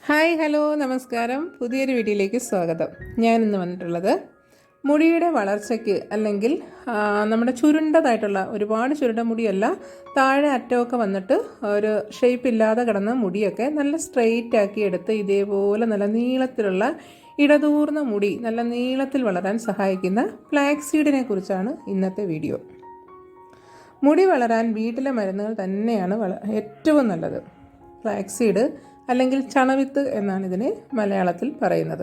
Hi hello നമസ്കാരം. പുതിയൊരു വീഡിയോയിലേക്ക് സ്വാഗതം. ഞാനിന്ന് വന്നിട്ടുള്ളത് മുടിയുടെ വളർച്ചയ്ക്ക് അല്ലെങ്കിൽ നമ്മുടെ ചുരുണ്ടതായിട്ടുള്ള ഒരുപാട് ചുരുണ്ട മുടിയല്ല, താഴെ അറ്റമൊക്കെ വന്നിട്ട് ഒരു ഷേപ്പ് ഇല്ലാതെ കിടന്ന മുടിയൊക്കെ നല്ല സ്ട്രെയിറ്റ് ആക്കി എടുത്ത് ഇതേപോലെ നല്ല നീളത്തിലുള്ള ഇടതൂർന്ന മുടി നല്ല നീളത്തിൽ വളരാൻ സഹായിക്കുന്ന ഫ്ലാക്സീഡിനെ കുറിച്ചാണ് ഇന്നത്തെ വീഡിയോ. മുടി വളരാൻ വീട്ടിലെ മരുന്നുകൾ തന്നെയാണ് ഏറ്റവും നല്ലത്. ഫ്ലാക്സീഡ് അല്ലെങ്കിൽ ചണവിത്ത് എന്നാണ് ഇതിനെ മലയാളത്തിൽ പറയുന്നത്.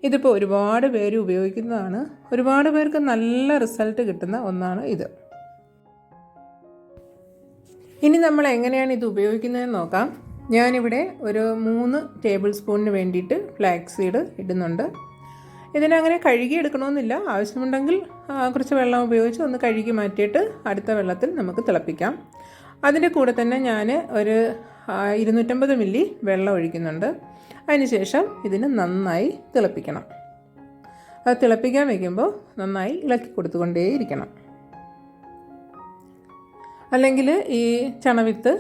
ഇതിപ്പോൾ ഒരുപാട് പേര് ഉപയോഗിക്കുന്നതാണ്. ഒരുപാട് പേർക്ക് നല്ല റിസൾട്ട് കിട്ടുന്ന ഒന്നാണ് ഇത്. ഇനി നമ്മൾ എങ്ങനെയാണ് ഇത് ഉപയോഗിക്കുന്നതെന്ന് നോക്കാം. ഞാനിവിടെ ഒരു 3 ടേബിൾ സ്പൂണിന് വേണ്ടിയിട്ട് ഫ്ലാക്സീഡ് ഇടുന്നുണ്ട്. ഇതിനങ്ങനെ കഴുകി എടുക്കണമെന്നില്ല. ആവശ്യമുണ്ടെങ്കിൽ കുറച്ച് വെള്ളം ഉപയോഗിച്ച് ഒന്ന് കഴുകി മാറ്റിയിട്ട് അടുത്ത വെള്ളത്തിൽ നമുക്ക് തിളപ്പിക്കാം. അതിൻ്റെ കൂടെ തന്നെ ഞാൻ ഒരു 250 മില്ലി വെള്ളം ഒഴിക്കുന്നുണ്ട്. അതിനുശേഷം ഇതിന് നന്നായി തിളപ്പിക്കണം. അത് തിളപ്പിക്കാൻ വയ്ക്കുമ്പോൾ നന്നായി ഇളക്കി കൊടുത്തുകൊണ്ടേയിരിക്കണം. അല്ലെങ്കിൽ ഈ ചണവിത്ത്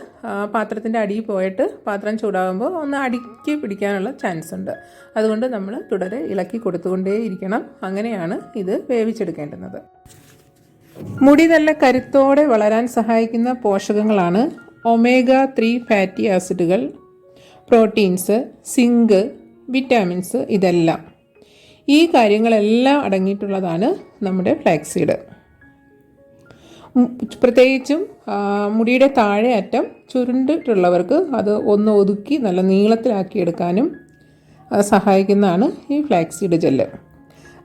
പാത്രത്തിൻ്റെ അടിയിൽ പോയിട്ട് പാത്രം ചൂടാകുമ്പോൾ ഒന്ന് അടിക്ക് പിടിക്കാനുള്ള ചാൻസ് ഉണ്ട്. അതുകൊണ്ട് നമ്മൾ തുടരെ ഇളക്കി കൊടുത്തുകൊണ്ടേയിരിക്കണം. അങ്ങനെയാണ് ഇത് വേവിച്ചെടുക്കേണ്ടുന്നത്. മുടി നല്ല കരുത്തോടെ വളരാൻ സഹായിക്കുന്ന പോഷകങ്ങളാണ് omega-3 ഫാറ്റി ആസിഡുകൾ, പ്രോട്ടീൻസ്, സിങ്ക്, വിറ്റാമിൻസ്. ഇതെല്ലാം ഈ കാര്യങ്ങളെല്ലാം അടങ്ങിയിട്ടുള്ളതാണ് നമ്മുടെ ഫ്ലാക്സീഡ്. പ്രത്യേകിച്ചും മുടിയുടെ താഴെ അറ്റം ചുരുണ്ടിട്ടുള്ളവർക്ക് അത് ഒന്ന് ഒതുക്കി നല്ല നീളത്തിലാക്കിയെടുക്കാനും സഹായിക്കുന്നതാണ് ഈ ഫ്ലാക്സീഡ് ജെല്ല്.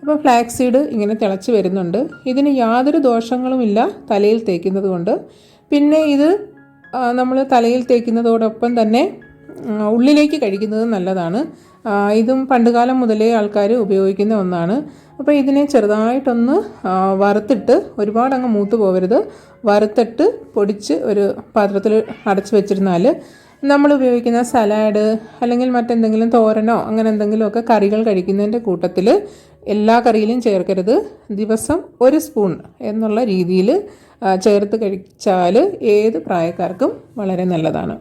അപ്പോൾ ഫ്ലാക്സീഡ് ഇങ്ങനെ തിളച്ച് വരുന്നുണ്ട്. ഇതിന് യാതൊരു ദോഷങ്ങളുമില്ല തലയിൽ തേക്കുന്നത് കൊണ്ട്. പിന്നെ ഇത് നമ്മൾ തലയിൽ തേക്കുന്നതോടൊപ്പം തന്നെ ഉള്ളിലേക്ക് കഴിക്കുന്നത് നല്ലതാണ്. ഇതും പണ്ടുകാലം മുതലേ ആൾക്കാർ ഉപയോഗിക്കുന്ന ഒന്നാണ്. അപ്പോൾ ഇതിനെ ചെറുതായിട്ടൊന്ന് വറുത്തിട്ട്, ഒരുപാട് അങ്ങ് മൂത്ത് പോകരുത്, വറുത്തിട്ട് പൊടിച്ച് ഒരു പാത്രത്തിൽ അടച്ച് വെച്ചിരുന്നാൽ നമ്മൾ ഉപയോഗിക്കുന്ന സലാഡ് അല്ലെങ്കിൽ മറ്റെന്തെങ്കിലും തോരനോ അങ്ങനെ എന്തെങ്കിലുമൊക്കെ കറികൾ കഴിക്കുന്നതിൻ്റെ കൂട്ടത്തിൽ എല്ലാ കറിയിലും ചേർക്കരുത്. ദിവസം 1 സ്പൂൺ എന്നുള്ള രീതിയിൽ ചേർത്ത് കഴിച്ചാൽ ഏത് പ്രായക്കാർക്കും വളരെ നല്ലതാണ്.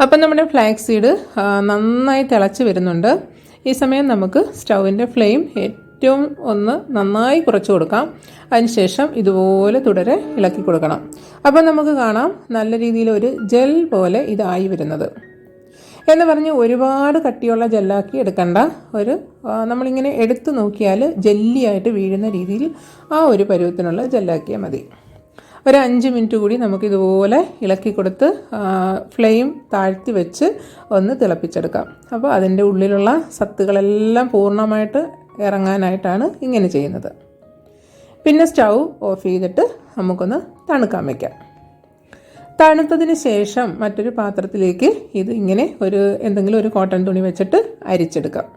അപ്പം നമ്മുടെ ഫ്ലാക്സീഡ് നന്നായി തിളച്ച് വരുന്നുണ്ട്. ഈ സമയം നമുക്ക് സ്റ്റൗവിൻ്റെ ഫ്ലെയിം ഏറ്റവും നന്നായി കുറച്ച് കൊടുക്കാം. അതിനുശേഷം ഇതുപോലെ തുടരെ ഇളക്കി കൊടുക്കണം. അപ്പം നമുക്ക് കാണാം നല്ല രീതിയിൽ ഒരു ജെൽ പോലെ ഇതായി വരുന്നത്. എന്ന് പറഞ്ഞ് ഒരുപാട് കട്ടിയുള്ള ജെല്ലാക്കി എടുക്കണ്ട. നമ്മളിങ്ങനെ എടുത്ത് നോക്കിയാൽ ജെല്ലിയായിട്ട് വീഴുന്ന രീതിയിൽ ആ ഒരു പരുവത്തിനുള്ള ജെല്ലാക്കിയാൽ മതി. ഒരു 5 മിനിറ്റ് കൂടി നമുക്കിതുപോലെ ഇളക്കി കൊടുത്ത് ഫ്ലെയിം താഴ്ത്തി വെച്ച് ഒന്ന് തിളപ്പിച്ചെടുക്കാം. അപ്പോൾ അതിൻ്റെ ഉള്ളിലുള്ള സത്തുകളെല്ലാം പൂർണ്ണമായിട്ട് ഇറങ്ങാനായിട്ടാണ് ഇങ്ങനെ ചെയ്യുന്നത്. പിന്നെ സ്റ്റൗ ഓഫ് ചെയ്തിട്ട് നമുക്കൊന്ന് തണുക്കാൻ വയ്ക്കാം. തണുത്തതിന് ശേഷം മറ്റൊരു പാത്രത്തിലേക്ക് ഇത് ഇങ്ങനെ എന്തെങ്കിലും ഒരു കോട്ടൺ തുണി വെച്ചിട്ട് അരിച്ചെടുക്കാം.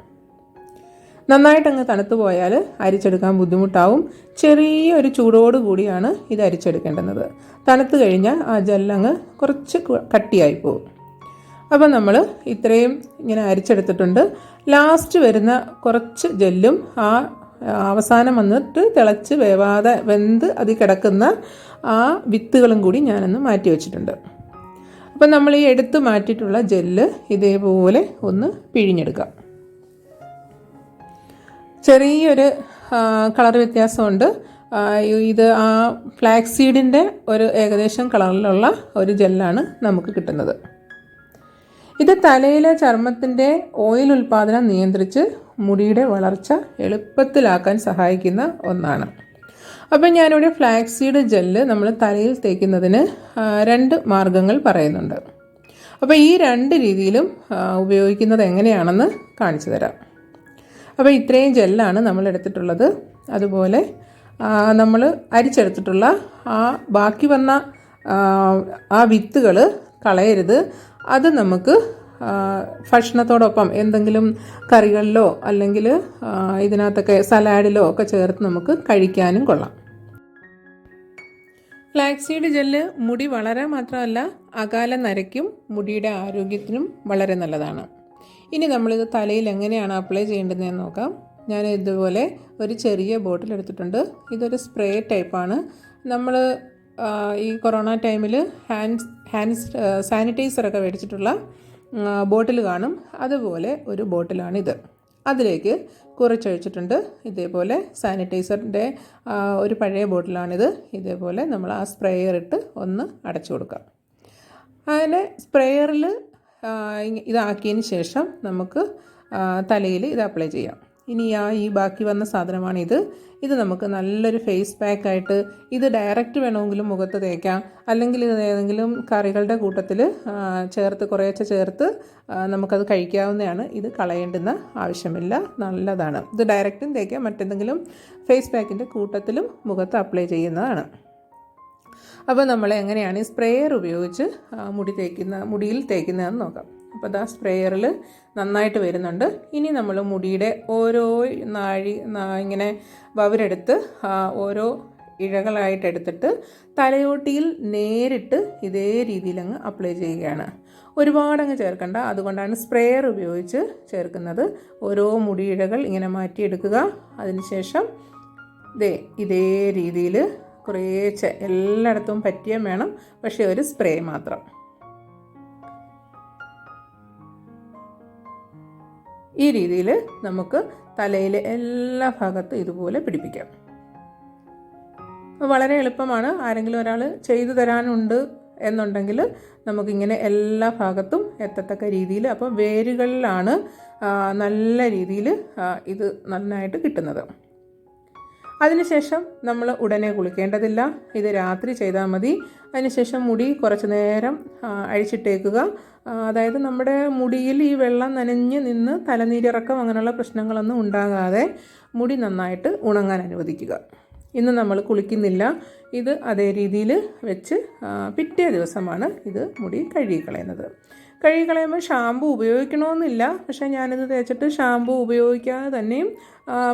നന്നായിട്ടങ്ങ് തണുത്ത് പോയാൽ അരിച്ചെടുക്കാൻ ബുദ്ധിമുട്ടാവും. ചെറിയൊരു ചൂടോട് കൂടിയാണ് ഇത് അരിച്ചെടുക്കേണ്ടുന്നത്. തണുത്ത് കഴിഞ്ഞാൽ ആ ജെല്ലങ്ങ് കുറച്ച് കട്ടിയായി പോകും. അപ്പം നമ്മൾ ഇത്രയും ഇങ്ങനെ അരിച്ചെടുത്തിട്ടുണ്ട്. ലാസ്റ്റ് വരുന്ന കുറച്ച് ജെല്ലും അവസാനം വന്നിട്ട് തിളച്ച് വെന്ത് അതിൽ കിടക്കുന്ന ആ വിത്തുകളും കൂടി ഞാനൊന്ന് മാറ്റി വെച്ചിട്ടുണ്ട്. അപ്പം നമ്മൾ ഈ എടുത്ത് മാറ്റിയിട്ടുള്ള ജെല്ല് ഇതേപോലെ ഒന്ന് പിഴിഞ്ഞെടുക്കാം. ചെറിയൊരു കളർ വ്യത്യാസമുണ്ട്. ഇത് ആ ഫ്ലാക്സീഡിൻ്റെ ഒരു ഏകദേശം കളറിലുള്ള ഒരു ജെല്ലാണ് നമുക്ക് കിട്ടുന്നത്. ഇത് തലയിലെ ചർമ്മത്തിൻ്റെ ഓയിൽ ഉൽപ്പാദനം നിയന്ത്രിച്ച് മുടിയുടെ വളർച്ച എളുപ്പത്തിലാക്കാൻ സഹായിക്കുന്ന ഒന്നാണ്. അപ്പം ഞാനിവിടെ ഫ്ലാക്സീഡ് ജെല്ല് നമ്മൾ തലയിൽ തേക്കുന്നതിന് 2 മാർഗങ്ങൾ പറയുന്നുണ്ട്. അപ്പോൾ ഈ 2 രീതിയിലും ഉപയോഗിക്കുന്നത് എങ്ങനെയാണെന്ന് കാണിച്ചു തരാം. അപ്പോൾ ഇത്രയും ജെല്ലാണ് നമ്മൾ എടുത്തിട്ടുള്ളത്. അതുപോലെ നമ്മൾ അരിച്ചെടുത്തിട്ടുള്ള ബാക്കി വന്ന ആ വിത്തുകൾ കളയരുത്. അത് നമുക്ക് ഭക്ഷണത്തോടൊപ്പം എന്തെങ്കിലും കറികളിലോ അല്ലെങ്കിൽ ഇതിനകത്തൊക്കെ സലാഡിലോ ഒക്കെ ചേർത്ത് നമുക്ക് കഴിക്കാനും കൊള്ളാം. ഫ്ലാക്സീഡ് ജെല്ല് മുടി വളരെ മാത്രമല്ല അകാല നരയ്ക്കും മുടിയുടെ ആരോഗ്യത്തിനും വളരെ നല്ലതാണ്. ഇനി നമ്മളിത് തലയിൽ എങ്ങനെയാണ് അപ്ലൈ ചെയ്യേണ്ടതെന്ന് നോക്കാം. ഞാൻ ഇതുപോലെ ഒരു ചെറിയ ബോട്ടിൽ എടുത്തിട്ടുണ്ട്. ഇതൊരു സ്പ്രേ ടൈപ്പാണ്. നമ്മൾ ഈ കൊറോണ ടൈമിൽ ഹാൻഡ് സാനിറ്റൈസറൊക്കെ മേടിച്ചിട്ടുള്ള ബോട്ടിൽ കാണും, അതുപോലെ ഒരു ബോട്ടിലാണിത്. അതിലേക്ക് കുറച്ചൊഴിച്ചിട്ടുണ്ട്. ഇതേപോലെ സാനിറ്റൈസറിൻ്റെ ഒരു പഴയ ബോട്ടിലാണിത്. ഇതേപോലെ നമ്മൾ ആ സ്പ്രേയർ ഇട്ട് ഒന്ന് അടച്ചു കൊടുക്കാം. അങ്ങനെ സ്പ്രേയറിൽ ഇതാക്കിയതിന് ശേഷം നമുക്ക് തലയിൽ ഇത് അപ്ലൈ ചെയ്യാം. ഇനി ഈ ബാക്കി വന്ന സാധനമാണിത്. ഇത് നമുക്ക് നല്ലൊരു ഫേസ് പാക്കായിട്ട് ഇത് ഡയറക്റ്റ് വേണമെങ്കിലും മുഖത്ത് തേക്കാം, അല്ലെങ്കിൽ ഇത് ഏതെങ്കിലും കറികളുടെ കൂട്ടത്തിൽ കുറേശ്ശെ ചേർത്ത് നമുക്കത് കഴിക്കാവുന്നതാണ്. ഇത് കളയേണ്ടുന്ന ആവശ്യമില്ല, നല്ലതാണ്. ഇത് ഡയറക്റ്റും തേക്കാം, മറ്റെന്തെങ്കിലും ഫേസ് പാക്കിൻ്റെ കൂട്ടത്തിലും മുഖത്ത് അപ്ലൈ ചെയ്യുന്നതാണ്. അപ്പോൾ നമ്മൾ എങ്ങനെയാണ് ഈ സ്പ്രേയർ ഉപയോഗിച്ച് മുടിയിൽ തേക്കുന്നതെന്ന് നോക്കാം. അപ്പോൾ അതാ സ്പ്രേയറിൽ നന്നായിട്ട് വരുന്നുണ്ട്. ഇനി നമ്മൾ മുടിയുടെ ഓരോ ഇങ്ങനെ വവരെടുത്ത് ഓരോ ഇഴകളായിട്ട് എടുത്തിട്ട് തലയോട്ടിയിൽ നേരിട്ട് ഇതേ രീതിയിൽ അങ്ങ് അപ്ലൈ ചെയ്യുകയാണ്. ഒരുപാടങ്ങ് ചേർക്കണ്ട, അതുകൊണ്ടാണ് സ്പ്രേയർ ഉപയോഗിച്ച് ചേർക്കുന്നത്. ഓരോ മുടിയിഴകൾ ഇങ്ങനെ മാറ്റിയെടുക്കുക. അതിനുശേഷം ഇതേ രീതിയിൽ കുറേശ്ശെ എല്ലായിടത്തും പറ്റിയാൽ വേണം, പക്ഷേ ഒരു സ്പ്രേ മാത്രം. ഈ രീതിയിൽ നമുക്ക് തലയിലെ എല്ലാ ഭാഗത്തും ഇതുപോലെ പിടിപ്പിക്കാം. വളരെ എളുപ്പമാണ്. ആരെങ്കിലും ഒരാൾ ചെയ്തു തരാനുണ്ട് എന്നുണ്ടെങ്കിൽ നമുക്കിങ്ങനെ എല്ലാ ഭാഗത്തും എത്തത്തക്ക രീതിയിൽ, അപ്പോൾ വേരുകളിലാണ് നല്ല രീതിയിൽ ഇത് നന്നായിട്ട് കിട്ടുന്നത്. അതിനുശേഷം നമ്മൾ ഉടനെ കുളിക്കേണ്ടതില്ല, ഇത് രാത്രി ചെയ്താൽ മതി. അതിനുശേഷം മുടി കുറച്ച് നേരം അഴിച്ചിട്ടേക്കുക. അതായത് നമ്മുടെ മുടിയിൽ ഈ വെള്ളം നനഞ്ഞ് നിന്ന് തലനീരിറക്കം അങ്ങനെയുള്ള പ്രശ്നങ്ങളൊന്നും ഉണ്ടാകാതെ മുടി നന്നായിട്ട് ഉണങ്ങാൻ അനുവദിക്കുക. ഇന്ന് നമ്മൾ കുളിക്കുന്നില്ല, ഇത് അതേ രീതിയിൽ വെച്ച് പിറ്റേ ദിവസമാണ് ഇത് മുടി കഴുകിക്കളയുന്നത്. കഴുകിക്കളയുമ്പോൾ ഷാമ്പു ഉപയോഗിക്കണമെന്നില്ല, പക്ഷേ ഞാനിത് തേച്ചിട്ട് ഷാമ്പു ഉപയോഗിക്കാതെ തന്നെയും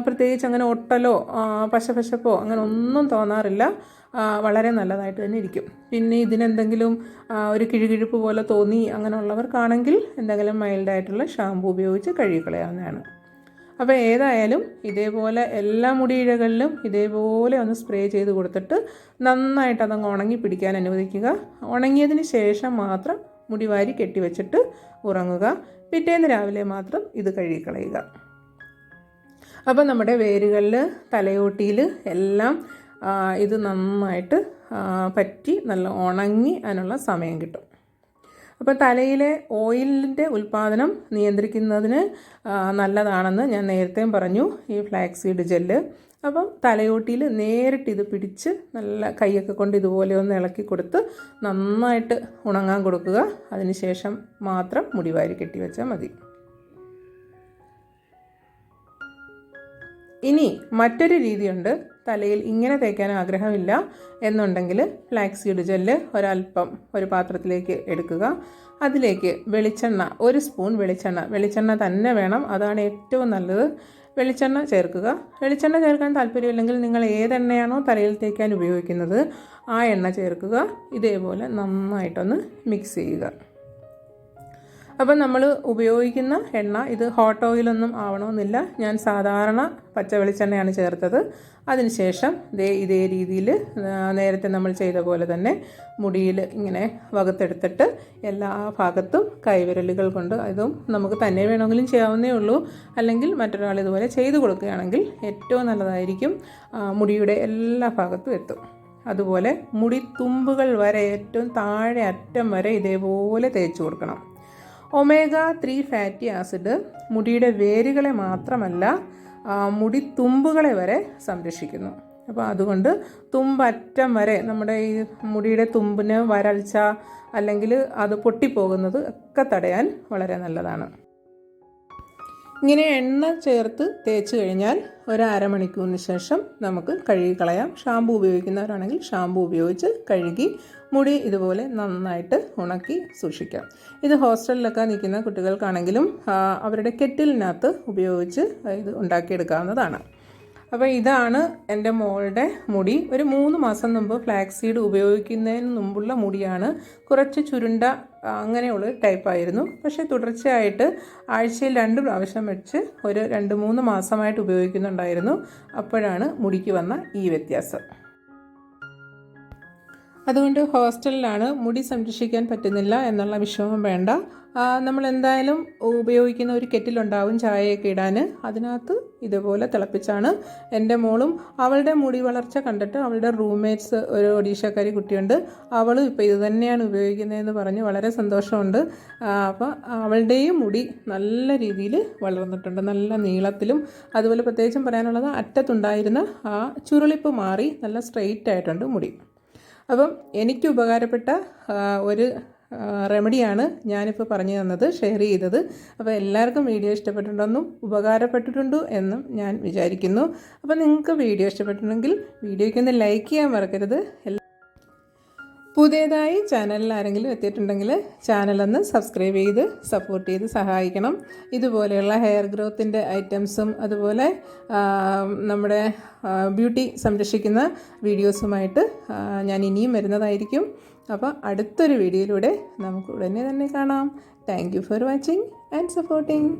പ്രത്യേകിച്ച് അങ്ങനെ ഒട്ടലോ പശപ്പോ അങ്ങനെ ഒന്നും തോന്നാറില്ല. വളരെ നല്ലതായിട്ട് തന്നെ ഇരിക്കും. പിന്നെ ഇതിനെന്തെങ്കിലും ഒരു കിഴുകിഴുപ്പ് പോലെ തോന്നി അങ്ങനെയുള്ളവർക്കാണെങ്കിൽ എന്തെങ്കിലും മൈൽഡായിട്ടുള്ള ഷാമ്പു ഉപയോഗിച്ച് കഴുകിക്കളയാവുന്നതാണ്. അപ്പോൾ ഏതായാലും ഇതേപോലെ എല്ലാ മുടിയിഴകളിലും ഇതേപോലെ ഒന്ന് സ്പ്രേ ചെയ്ത് കൊടുത്തിട്ട് നന്നായിട്ട് അതങ്ങ് ഉണങ്ങി പിടിക്കാൻ അനുവദിക്കുക. ഉണങ്ങിയതിന് ശേഷം മാത്രം മുടി വാരി കെട്ടിവെച്ചിട്ട് ഉറങ്ങുക. പിറ്റേന്ന് രാവിലെ മാത്രം ഇത് കഴുകിക്കളയുക. അപ്പോൾ നമ്മുടെ വേരുകളിൽ തലയോട്ടിയിൽ എല്ലാം ഇത് നന്നായിട്ട് പറ്റി നല്ല ഉണങ്ങി അതിനുള്ള സമയം കിട്ടും. അപ്പോൾ തലയിലെ ഓയിലിൻ്റെ ഉൽപ്പാദനം നിയന്ത്രിക്കുന്നതിന് നല്ലതാണെന്ന് ഞാൻ നേരത്തെയും പറഞ്ഞു ഈ ഫ്ലാക്സീഡ് ജെല്ല്. അപ്പം തലയോട്ടിയിൽ നേരിട്ട് ഇത് പിടിച്ച് നല്ല കൈയൊക്കെ കൊണ്ട് ഇതുപോലെ ഒന്ന് ഇളക്കി കൊടുത്ത് നന്നായിട്ട് ഉണങ്ങാൻ കൊടുക്കുക. അതിനുശേഷം മാത്രം മുടി വാരി കെട്ടി വെച്ചാൽ മതി. ഇനി മറ്റൊരു രീതിയുണ്ട്. തലയിൽ ഇങ്ങനെ തേക്കാൻ ആഗ്രഹമില്ല എന്നുണ്ടെങ്കിൽ ഫ്ലാക്സീഡ് ജെല്ല് ഒരല്പം ഒരു പാത്രത്തിലേക്ക് എടുക്കുക. അതിലേക്ക് വെളിച്ചെണ്ണ, 1 സ്പൂൺ വെളിച്ചെണ്ണ തന്നെ വേണം, അതാണ് ഏറ്റവും നല്ലത്. വെളിച്ചെണ്ണ ചേർക്കുക. വെളിച്ചെണ്ണ ചേർക്കാൻ താല്പര്യമില്ലെങ്കിൽ നിങ്ങൾ ഏതെണ്ണയാണോ തലയിൽ തേക്കാൻ ഉപയോഗിക്കുന്നത് ആ എണ്ണ ചേർക്കുക. ഇതേപോലെ നന്നായിട്ടൊന്ന് മിക്സ് ചെയ്യുക. അപ്പം നമ്മൾ ഉപയോഗിക്കുന്ന എണ്ണ ഇത് ഹോട്ട് ഓയിലൊന്നും ആവണമെന്നില്ല. ഞാൻ സാധാരണ പച്ച വെളിച്ചെണ്ണയാണ് ചേർത്തത്. അതിനുശേഷം ഇതേ രീതിയിൽ നേരത്തെ നമ്മൾ ചെയ്ത പോലെ തന്നെ മുടിയിൽ ഇങ്ങനെ വകത്തെടുത്തിട്ട് എല്ലാ ഭാഗത്തും കൈവിരലുകൾ കൊണ്ട്, ഇതും നമുക്ക് തന്നെ വേണമെങ്കിലും ചെയ്യാവുന്നേ ഉള്ളൂ, അല്ലെങ്കിൽ മറ്റൊരാൾ ഇതുപോലെ ചെയ്തു കൊടുക്കുകയാണെങ്കിൽ ഏറ്റവും നല്ലതായിരിക്കും. മുടിയുടെ എല്ലാ ഭാഗത്തും എത്തും. അതുപോലെ മുടി തുമ്പുകൾ വരെ ഏറ്റവും താഴെ അറ്റം വരെ ഇതേപോലെ തേച്ച് കൊടുക്കണം. omega-3 ഫാറ്റി ആസിഡ് മുടിയുടെ വേരുകളെ മാത്രമല്ല മുടി തുമ്പുകളെ വരെ സംരക്ഷിക്കുന്നു. അപ്പോൾ അതുകൊണ്ട് തുമ്പറ്റം വരെ നമ്മുടെ ഈ മുടിയുടെ തുമ്പിന് വരൾച്ച അല്ലെങ്കിൽ അത് പൊട്ടിപ്പോകുന്നത് ഒക്കെ തടയാൻ വളരെ നല്ലതാണ്. ഇങ്ങനെ എണ്ണ ചേർത്ത് തേച്ച് കഴിഞ്ഞാൽ ഒരു അരമണിക്കൂറിന് ശേഷം നമുക്ക് കഴുകിക്കളയാം. ഷാമ്പു ഉപയോഗിക്കുന്നവരാണെങ്കിൽ ഷാമ്പു ഉപയോഗിച്ച് കഴുകി മുടി ഇതുപോലെ നന്നായിട്ട് ഉണക്കി സൂക്ഷിക്കാം. ഇത് ഹോസ്റ്റലിലൊക്കെ നിൽക്കുന്ന കുട്ടികൾക്കാണെങ്കിലും അവരുടെ കെറ്റിലിനകത്ത് ഉപയോഗിച്ച് ഇത് ഉണ്ടാക്കിയെടുക്കാവുന്നതാണ്. അപ്പോൾ ഇതാണ് എൻ്റെ മോളുടെ മുടി. ഒരു 3 മാസം മുമ്പ് ഫ്ലാക്സീഡ് ഉപയോഗിക്കുന്നതിന് മുമ്പുള്ള മുടിയാണ്. കുറച്ച് ചുരുണ്ട അങ്ങനെയുള്ള ടൈപ്പായിരുന്നു. പക്ഷേ തുടർച്ചയായിട്ട് ആഴ്ചയിൽ 2 പ്രാവശ്യം വെച്ച് ഒരു 2-3 മാസമായിട്ട് ഉപയോഗിക്കുന്നുണ്ടായിരുന്നു. അപ്പോഴാണ് മുടിക്ക് വന്ന ഈ വ്യത്യാസം. അതുകൊണ്ട് ഹോസ്റ്റലിലാണ്, മുടി സംരക്ഷിക്കാൻ പറ്റുന്നില്ല എന്നുള്ള വിഷമം വേണ്ട. നമ്മളെന്തായാലും ഉപയോഗിക്കുന്ന ഒരു കെറ്റിലുണ്ടാവും ചായയൊക്കെ ഇടാൻ. അതിനകത്ത് ഇതുപോലെ തിളപ്പിച്ചാണ് എൻ്റെ മോളും അവളുടെ മുടി വളർച്ച കണ്ടിട്ട് അവളുടെ റൂംമേറ്റ്സ് ഒരു ഒഡീഷക്കാരി കുട്ടിയുണ്ട്, അവളും ഇപ്പോൾ ഇത് തന്നെയാണ് ഉപയോഗിക്കുന്നതെന്ന് പറഞ്ഞ് വളരെ സന്തോഷമുണ്ട്. അപ്പോൾ അവളുടെയും മുടി നല്ല രീതിയിൽ വളർന്നിട്ടുണ്ട്, നല്ല നീളത്തിലും. അതുപോലെ പ്രത്യേകിച്ചും പറയാനുള്ളത് അറ്റത്തുണ്ടായിരുന്ന ആ ചുരുളിപ്പ് മാറി നല്ല സ്ട്രെയിറ്റ് ആയിട്ടുണ്ട് മുടി. അപ്പം എനിക്ക് ഉപകാരപ്പെട്ട ഒരു റെമഡിയാണ് ഞാനിപ്പോൾ പറഞ്ഞു തന്നത്, ഷെയർ ചെയ്തത്. അപ്പോൾ എല്ലാവർക്കും വീഡിയോ ഇഷ്ടപ്പെട്ടിട്ടുണ്ടെന്നും ഉപകാരപ്പെട്ടിട്ടുണ്ടോ എന്നും ഞാൻ വിചാരിക്കുന്നു. അപ്പോൾ നിങ്ങൾക്ക് വീഡിയോ ഇഷ്ടപ്പെട്ടിട്ടുണ്ടെങ്കിൽ വീഡിയോയ്ക്ക് ഒന്ന് ലൈക്ക് ചെയ്യാൻ മറക്കരുത്. പുതിയതായി ചാനലിൽ ആരെങ്കിലും എത്തിയിട്ടുണ്ടെങ്കിൽ ചാനലൊന്ന് സബ്സ്ക്രൈബ് ചെയ്ത് സപ്പോർട്ട് ചെയ്ത് സഹായിക്കണം. ഇതുപോലെയുള്ള ഹെയർ ഗ്രോത്തിൻ്റെ ഐറ്റംസും അതുപോലെ നമ്മുടെ ബ്യൂട്ടി സംരക്ഷിക്കുന്ന വീഡിയോസുമായിട്ട് ഞാൻ ഇനിയും വരുന്നതായിരിക്കും. അപ്പോൾ അടുത്തൊരു വീഡിയോയിലൂടെ നമുക്ക് ഉടനെ തന്നെ കാണാം. Thank you for watching and supporting.